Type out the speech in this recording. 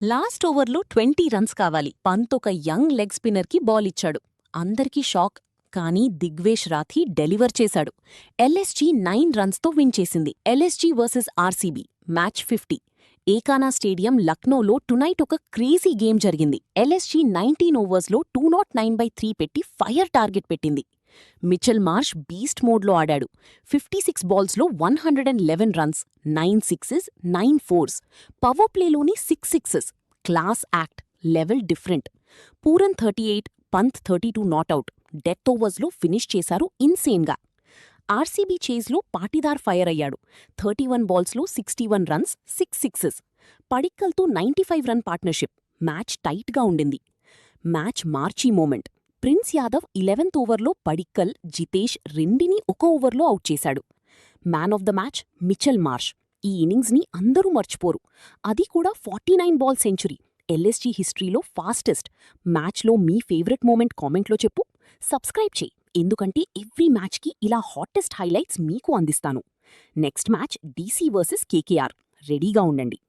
Last ఓవర్లో 20 runs కావాలి. పంత్ ఒక యంగ్ లెగ్ స్పిన్నర్కి బాల్ ఇచ్చాడు. అందరికీ షాక్. కానీ దిగ్వేష్ రాథీ డెలివర్ చేశాడు. ఎల్ఎస్జీ 9 రన్స్తో విన్ చేసింది. LSG versus RCB match 50. Ekana stadium లక్నోలో టునైట్ ఒక క్రేజీ గేమ్ జరిగింది. ఎల్ఎస్జీ 19 ఓవర్స్లో 209/3 పెట్టి ఫైర్ టార్గెట్ పెట్టింది. మిచెల్ మార్ష్ బీస్ట్ మోడ్లో ఆడాడు. 56 బాల్స్లో 111 రన్స్, 9 సిక్సెస్, 9 ఫోర్స్. పవర్ ప్లేలోని 6 sixes. Class act, level different. Pooran 38, Pant 32 not out. Death ఓవర్స్లో ఫినిష్ చేశారు ఇన్సేన్గా. ఆర్సీబీ చేజ్లో పాటీదార్ ఫైర్ అయ్యాడు. 31 బాల్స్లో 61 రన్స్, 6 సిక్సెస్. పడిక్కల్తో 95 రన్ పార్ట్నర్షిప్. మ్యాచ్ టైట్గా ఉండింది. మ్యాచ్ మార్చీ మూమెంట్. ప్రిన్స్ యాదవ్ 11th ఓవర్లో పడిక్కల్, జితేష్ రెండిని ఒక ఓవర్లో అవుట్ చేశాడు. Man of the match Mitchell Marsh. ఈ ఇన్నింగ్స్ని అందరూ మర్చిపోరు. అది కూడా 49 బాల్ సెంచురీ. ఎల్ఎస్జీ హిస్టరీలో ఫాస్టెస్ట్. మ్యాచ్లో మీ ఫేవరెట్ మూమెంట్ కామెంట్లో చెప్పు. సబ్స్క్రైబ్ చేయి, ఎందుకంటే ఎవ్రీ మ్యాచ్కి ఇలా హాటెస్ట్ హైలైట్స్ మీకు అందిస్తాను. Next match DC versus KKR. రెడీగా ఉండండి.